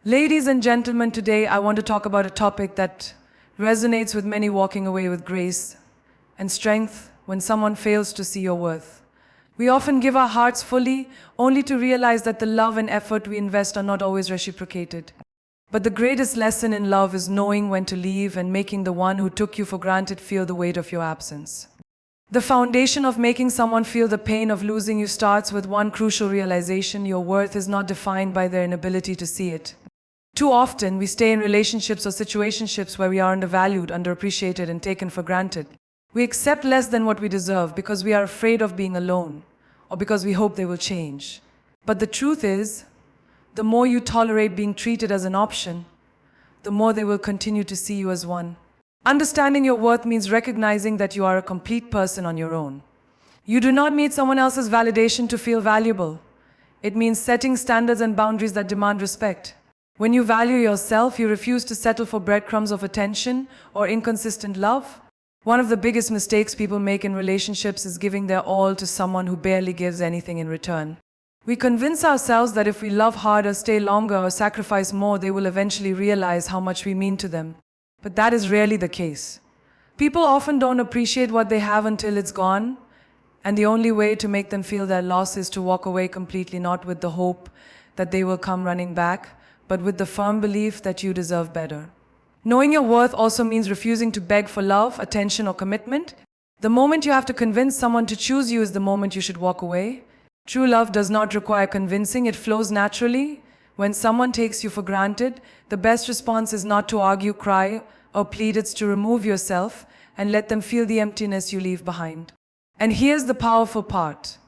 Ladies and gentlemen, today I want to talk about a topic that resonates with many: walking away with grace and strength when someone fails to see your worth. We often give our hearts fully, only to realize that the love and effort we invest are not always reciprocated. But the greatest lesson in love is knowing when to leave and making the one who took you for granted feel the weight of your absence. The foundation of making someone feel the pain of losing you starts with one crucial realization: your worth is not defined by their inability to see it. Too often, we stay in relationships or situationships where we are undervalued, underappreciated, and taken for granted. We accept less than what we deserve because we are afraid of being alone, or because we hope they will change. But the truth is, the more you tolerate being treated as an option, the more they will continue to see you as one. Understanding your worth means recognizing that you are a complete person on your own. You do not need someone else's validation to feel valuable. It means setting standards and boundaries that demand respect. When you value yourself, you refuse to settle for breadcrumbs of attention or inconsistent love. One of the biggest mistakes people make in relationships is giving their all to someone who barely gives anything in return. We convince ourselves that if we love harder, stay longer, or sacrifice more, they will eventually realize how much we mean to them. But that is rarely the case. People often don't appreciate what they have until it's gone, and the only way to make them feel their loss is to walk away completely, not with the hope that they will come running back, but with the firm belief that you deserve better. Knowing your worth also means refusing to beg for love, attention, or commitment. The moment you have to convince someone to choose you is the moment you should walk away. True love does not require convincing, it flows naturally. When someone takes you for granted, the best response is not to argue, cry, or plead. It's to remove yourself and let them feel the emptiness you leave behind. And here's the powerful part.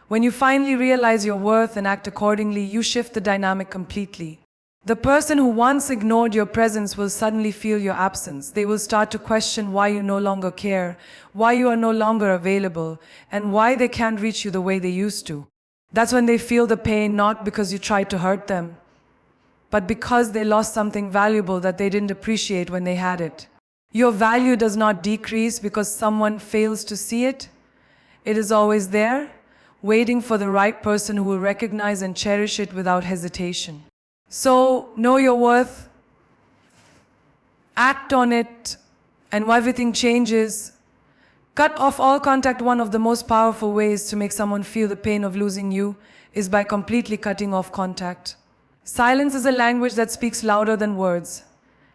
When you finally realize your worth and act accordingly, you shift the dynamic completely. The person who once ignored your presence will suddenly feel your absence. They will start to question why you no longer care, why you are no longer available, and why they can't reach you the way they used to. That's when they feel the pain, not because you tried to hurt them, but because they lost something valuable that they didn't appreciate when they had it. Your value does not decrease because someone fails to see it. It is always there, waiting for the right person who will recognize and cherish it without hesitation. So, know your worth, act on it, and when everything changes, cut off all contact. One of the most powerful ways to make someone feel the pain of losing you is by completely cutting off contact. Silence is a language that speaks louder than words,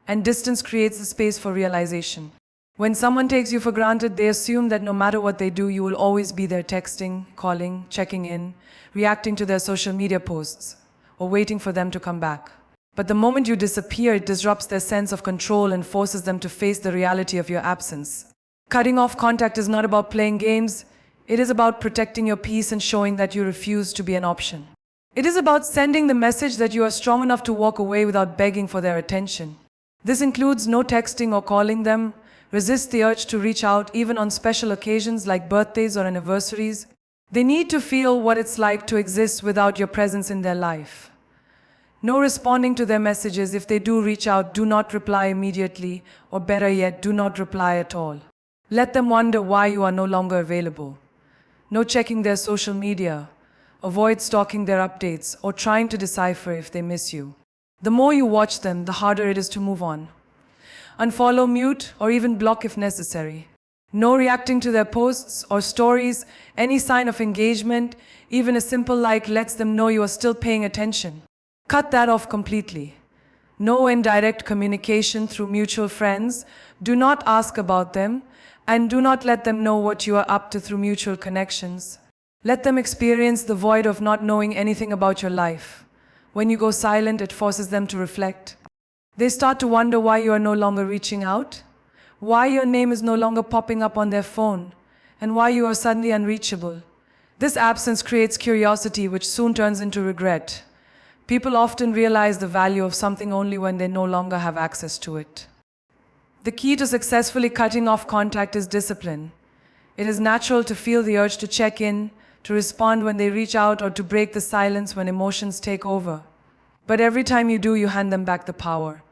and distance creates the space for realization. When someone takes you for granted, they assume that no matter what they do, you will always be there, texting, calling, checking in, reacting to their social media posts, or waiting for them to come back. But the moment you disappear, it disrupts their sense of control and forces them to face the reality of your absence. Cutting off contact is not about playing games. It is about protecting your peace and showing that you refuse to be an option. It is about sending the message that you are strong enough to walk away without begging for their attention. This includes no texting or calling them. Resist the urge to reach out, even on special occasions like birthdays or anniversaries. They need to feel what it's like to exist without your presence in their life. No responding to their messages. If they do reach out, do not reply immediately, or better yet, do not reply at all. Let them wonder why you are no longer available. No checking their social media. Avoid stalking their updates or trying to decipher if they miss you. The more you watch them, the harder it is to move on. Unfollow, mute, or even block if necessary. No reacting to their posts or stories. Any sign of engagement, even a simple like, lets them know you are still paying attention. Cut that off completely. No indirect communication through mutual friends. Do not ask about them, and do not let them know what you are up to through mutual connections. Let them experience the void of not knowing anything about your life. When you go silent, it forces them to reflect. They start to wonder why you are no longer reaching out, why your name is no longer popping up on their phone, and why you are suddenly unreachable. This absence creates curiosity, which soon turns into regret. People often realize the value of something only when they no longer have access to it. The key to successfully cutting off contact is discipline. It is natural to feel the urge to check in, to respond when they reach out, or to break the silence when emotions take over. But every time you do, you hand them back the power.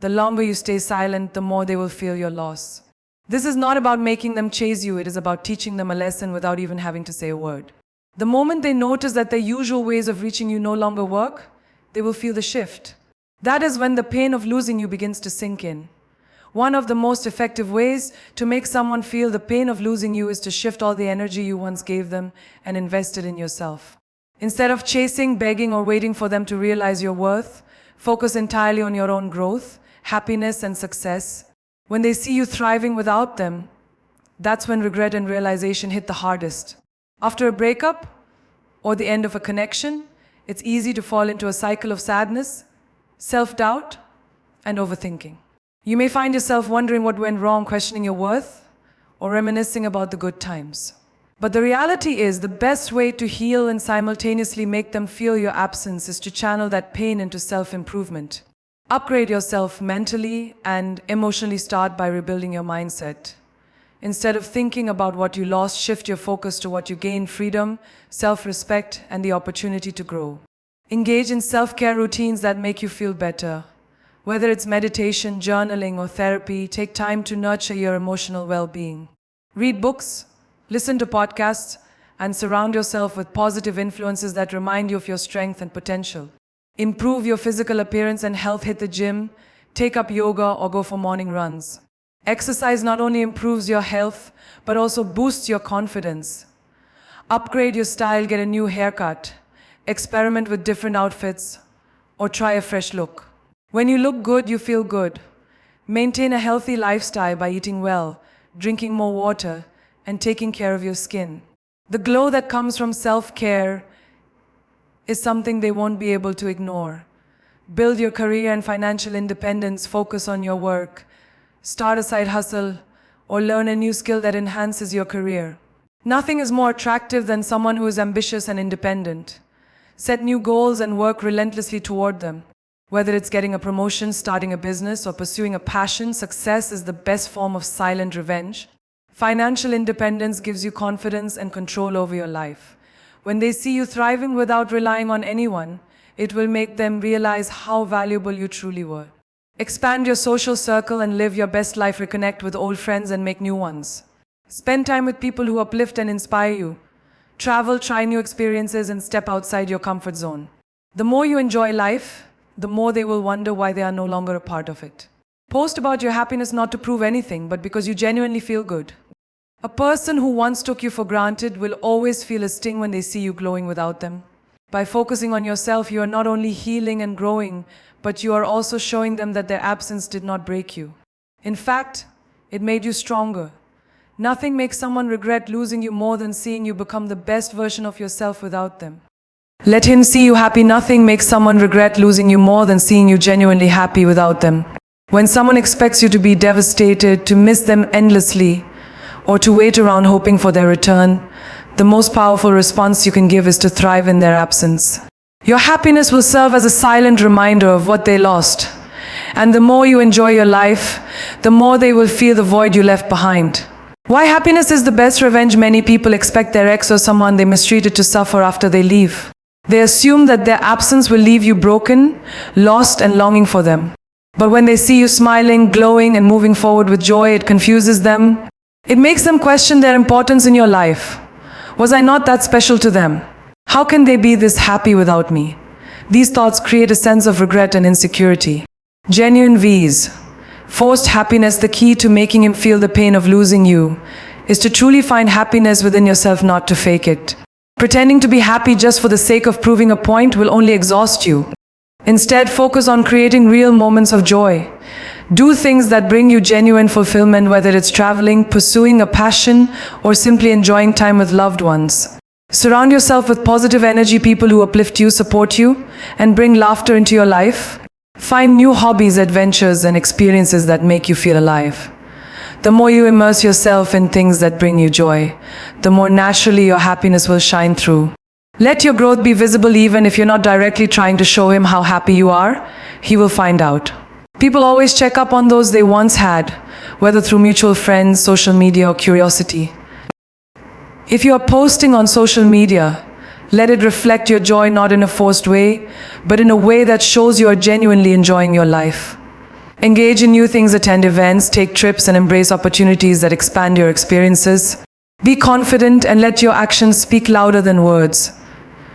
The longer you stay silent, the more they will feel your loss. This is not about making them chase you, it is about teaching them a lesson without even having to say a word. The moment they notice that their usual ways of reaching you no longer work, they will feel the shift. That is when the pain of losing you begins to sink in. One of the most effective ways to make someone feel the pain of losing you is to shift all the energy you once gave them and invest it in yourself. Instead of chasing, begging, or waiting for them to realize your worth, focus entirely on your own growth, happiness, and success. When they see you thriving without them, that's when regret and realization hit the hardest. After a breakup or the end of a connection, it's easy to fall into a cycle of sadness, self-doubt, and overthinking. You may find yourself wondering what went wrong, questioning your worth, or reminiscing about the good times. But the reality is, the best way to heal and simultaneously make them feel your absence is to channel that pain into self-improvement. Upgrade yourself mentally and emotionally. Start by rebuilding your mindset. Instead of thinking about what you lost, shift your focus to what you gained: freedom, self-respect, and the opportunity to grow. Engage in self-care routines that make you feel better. Whether it's meditation, journaling, or therapy, take time to nurture your emotional well-being. Read books, listen to podcasts, and surround yourself with positive influences that remind you of your strength and potential. Improve your physical appearance and health. Hit the gym, take up yoga, or go for morning runs. Exercise not only improves your health, but also boosts your confidence. Upgrade your style, get a new haircut, experiment with different outfits, or try a fresh look. When you look good, you feel good. Maintain a healthy lifestyle by eating well, drinking more water, and taking care of your skin. The glow that comes from self-care is something they won't be able to ignore. Build your career and financial independence. Focus on your work. Start a side hustle or learn a new skill that enhances your career. Nothing is more attractive than someone who is ambitious and independent. Set new goals and work relentlessly toward them. Whether it's getting a promotion, starting a business, or pursuing a passion, success is the best form of silent revenge. Financial independence gives you confidence and control over your life. When they see you thriving without relying on anyone, it will make them realize how valuable you truly were. Expand your social circle and live your best life. Reconnect with old friends and make new ones. Spend time with people who uplift and inspire you. Travel, try new experiences, and step outside your comfort zone. The more you enjoy life, the more they will wonder why they are no longer a part of it. Post about your happiness not to prove anything, but because you genuinely feel good. A person who once took you for granted will always feel a sting when they see you glowing without them. By focusing on yourself, you are not only healing and growing, but you are also showing them that their absence did not break you. In fact, it made you stronger. Nothing makes someone regret losing you more than seeing you become the best version of yourself without them. Let him see you happy. Nothing makes someone regret losing you more than seeing you genuinely happy without them. When someone expects you to be devastated, to miss them endlessly, or to wait around hoping for their return, the most powerful response you can give is to thrive in their absence. Your happiness will serve as a silent reminder of what they lost. And the more you enjoy your life, the more they will feel the void you left behind. Why happiness is the best revenge. Many people expect their ex or someone they mistreated to suffer after they leave. They assume that their absence will leave you broken, lost, and longing for them. But when they see you smiling, glowing, and moving forward with joy, it confuses them. It makes them question their importance in your life. Was I not that special to them? How can they be this happy without me? These thoughts create a sense of regret and insecurity. Genuine V's. Forced happiness. The key to making him feel the pain of losing you is to truly find happiness within yourself, not to fake it. Pretending to be happy just for the sake of proving a point will only exhaust you. Instead, focus on creating real moments of joy. Do things that bring you genuine fulfillment, whether it's traveling, pursuing a passion, or simply enjoying time with loved ones. Surround yourself with positive energy, people who uplift you, support you, and bring laughter into your life. Find new hobbies, adventures, and experiences that make you feel alive. The more you immerse yourself in things that bring you joy, the more naturally your happiness will shine through. Let your growth be visible. Even if you're not directly trying to show him how happy you are, he will find out. People always check up on those they once had, whether through mutual friends, social media, or curiosity. If you are posting on social media, let it reflect your joy, not in a forced way, but in a way that shows you are genuinely enjoying your life. Engage in new things, attend events, take trips, and embrace opportunities that expand your experiences. Be confident and let your actions speak louder than words.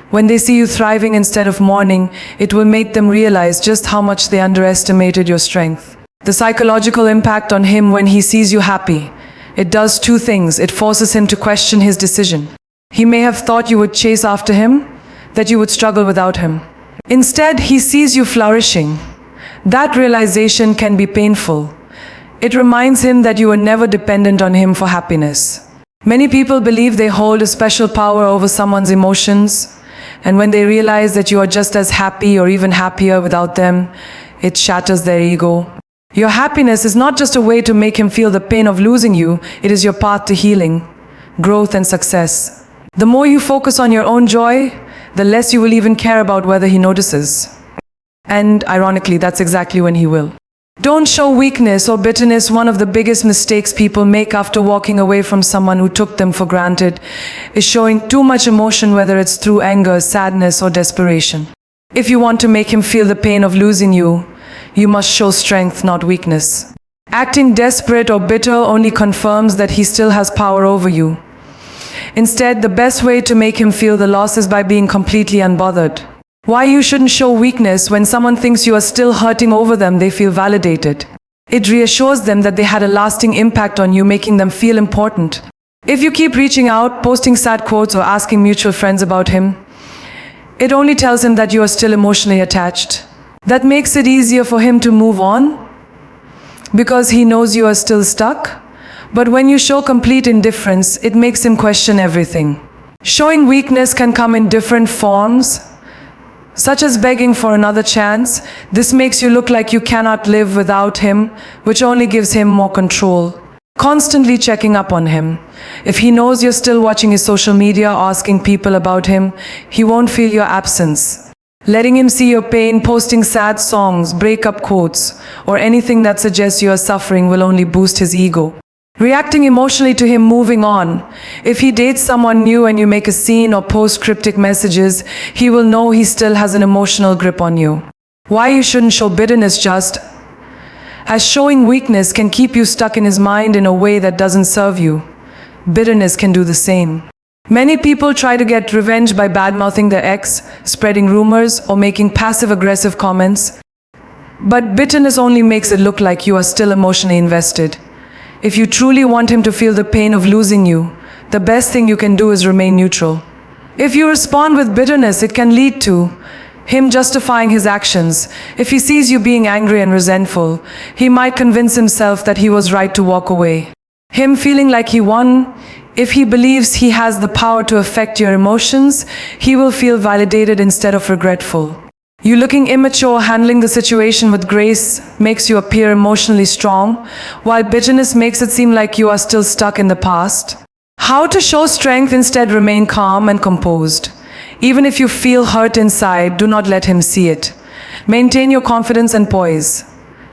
When they see you thriving instead of mourning, it will make them realize just how much they underestimated your strength. The psychological impact on him when he sees you happy. It does two things. It forces him to question his decision. He may have thought you would chase after him, that you would struggle without him. Instead, he sees you flourishing. That realization can be painful. It reminds him that you were never dependent on him for happiness. Many people believe they hold a special power over someone's emotions, and when they realize that you are just as happy or even happier without them, it shatters their ego. Your happiness is not just a way to make him feel the pain of losing you, it is your path to healing, growth, and success. The more you focus on your own joy, the less you will even care about whether he notices. And ironically, that's exactly when he will. Don't show weakness or bitterness. One of the biggest mistakes people make after walking away from someone who took them for granted is showing too much emotion, whether it's through anger, sadness, or desperation. If you want to make him feel the pain of losing you, you must show strength, not weakness. Acting desperate or bitter only confirms that he still has power over you. Instead, the best way to make him feel the loss is by being completely unbothered. Why you shouldn't show weakness? When someone thinks you are still hurting over them, they feel validated. It reassures them that they had a lasting impact on you, making them feel important. If you keep reaching out, posting sad quotes, or asking mutual friends about him, it only tells him that you are still emotionally attached. That makes it easier for him to move on, because he knows you are still stuck. But when you show complete indifference, it makes him question everything. Showing weakness can come in different forms, such as begging for another chance. This makes you look like you cannot live without him, which only gives him more control. Constantly checking up on him. If he knows you're still watching his social media, asking people about him, he won't feel your absence. Letting him see your pain, posting sad songs, breakup quotes, or anything that suggests you are suffering will only boost his ego. Reacting emotionally to him, moving on. If he dates someone new and you make a scene or post cryptic messages, he will know he still has an emotional grip on you. Why you shouldn't show bitterness? Just as showing weakness can keep you stuck in his mind in a way that doesn't serve you, bitterness can do the same. Many people try to get revenge by badmouthing their ex, spreading rumors, or making passive-aggressive comments. But bitterness only makes it look like you are still emotionally invested. If you truly want him to feel the pain of losing you, the best thing you can do is remain neutral. If you respond with bitterness, it can lead to him justifying his actions. If he sees you being angry and resentful, he might convince himself that he was right to walk away. Him feeling like he won. If he believes he has the power to affect your emotions, he will feel validated instead of regretful. You looking immature, handling the situation with grace makes you appear emotionally strong, while bitterness makes it seem like you are still stuck in the past. How to show strength? Instead, remain calm and composed. Even if you feel hurt inside, do not let him see it. Maintain your confidence and poise.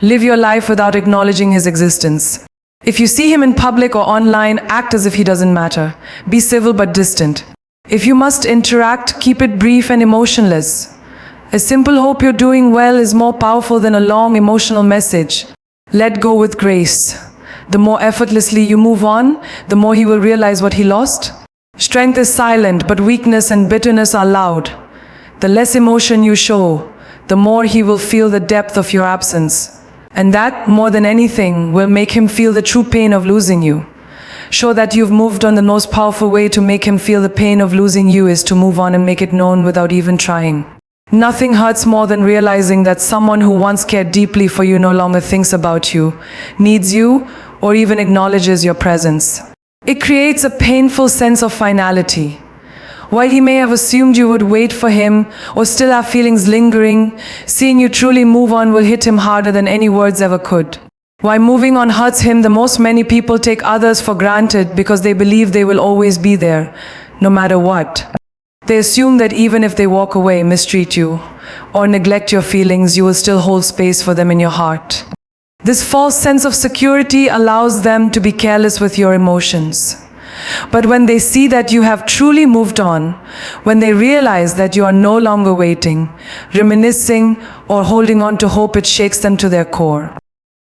Live your life without acknowledging his existence. If you see him in public or online, act as if he doesn't matter. Be civil but distant. If you must interact, keep it brief and emotionless. A simple "hope you're doing well" is more powerful than a long emotional message. Let go with grace. The more effortlessly you move on, the more he will realize what he lost. Strength is silent, but weakness and bitterness are loud. The less emotion you show, the more he will feel the depth of your absence. And that, more than anything, will make him feel the true pain of losing you. Show that you've moved on. The most powerful way to make him feel the pain of losing you is to move on and make it known without even trying. Nothing hurts more than realizing that someone who once cared deeply for you no longer thinks about you, needs you, or even acknowledges your presence. It creates a painful sense of finality. While he may have assumed you would wait for him or still have feelings lingering, seeing you truly move on will hit him harder than any words ever could. Why moving on hurts him the most? Many people take others for granted because they believe they will always be there, no matter what. They assume that even if they walk away, mistreat you, or neglect your feelings, you will still hold space for them in your heart. This false sense of security allows them to be careless with your emotions. But when they see that you have truly moved on, when they realize that you are no longer waiting, reminiscing, or holding on to hope, it shakes them to their core.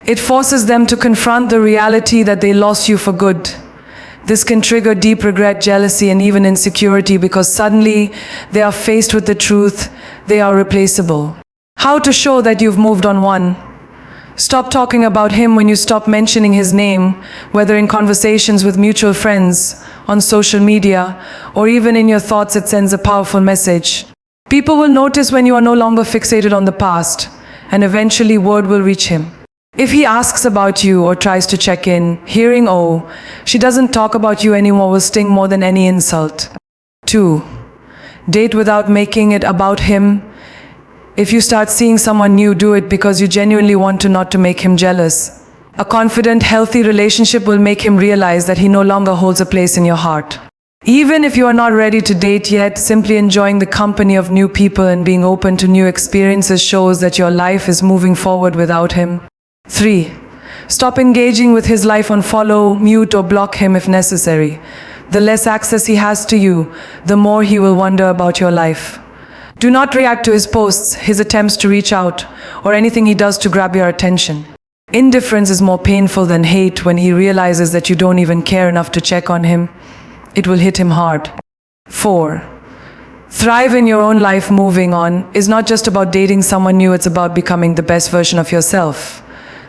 It forces them to confront the reality that they lost you for good. This can trigger deep regret, jealousy, and even insecurity because suddenly they are faced with the truth they are replaceable. How to show that you've moved on? 1. Stop talking about him. When you stop mentioning his name, whether in conversations with mutual friends, on social media, or even in your thoughts, it sends a powerful message. People will notice when you are no longer fixated on the past, and eventually word will reach him. If he asks about you or tries to check in, hearing, "Oh, she doesn't talk about you anymore," will sting more than any insult. 2. Date without making it about him. If you start seeing someone new, do it because you genuinely want to, not to make him jealous. A confident, healthy relationship will make him realize that he no longer holds a place in your heart. Even if you are not ready to date yet, simply enjoying the company of new people and being open to new experiences shows that your life is moving forward without him. 3. Stop engaging with his life. Unfollow, mute, or block him if necessary. The less access he has to you, the more he will wonder about your life. Do not react to his posts, his attempts to reach out, or anything he does to grab your attention. Indifference is more painful than hate. When he realizes that you don't even care enough to check on him, it will hit him hard. 4. Thrive in your own life. Moving on is not just about dating someone new, it's about becoming the best version of yourself.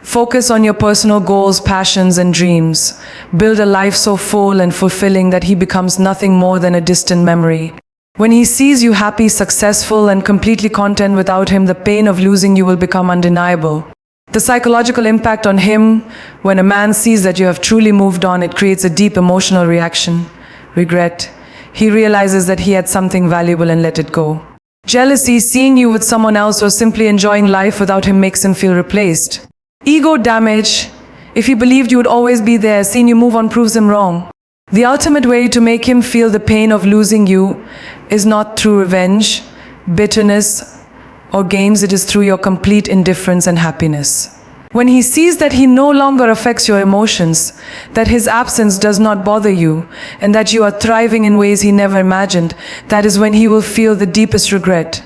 Focus on your personal goals, passions, and dreams. Build a life so full and fulfilling that he becomes nothing more than a distant memory. When he sees you happy, successful, and completely content without him, the pain of losing you will become undeniable. The psychological impact on him: when a man sees that you have truly moved on, it creates a deep emotional reaction, regret. He realizes that he had something valuable and let it go. Jealousy: seeing you with someone else or simply enjoying life without him makes him feel replaced. Ego damage: if he believed you would always be there, seeing you move on proves him wrong. The ultimate way to make him feel the pain of losing you is not through revenge, bitterness, or games. It is through your complete indifference and happiness. When he sees that he no longer affects your emotions, that his absence does not bother you, and that you are thriving in ways he never imagined, that is when he will feel the deepest regret.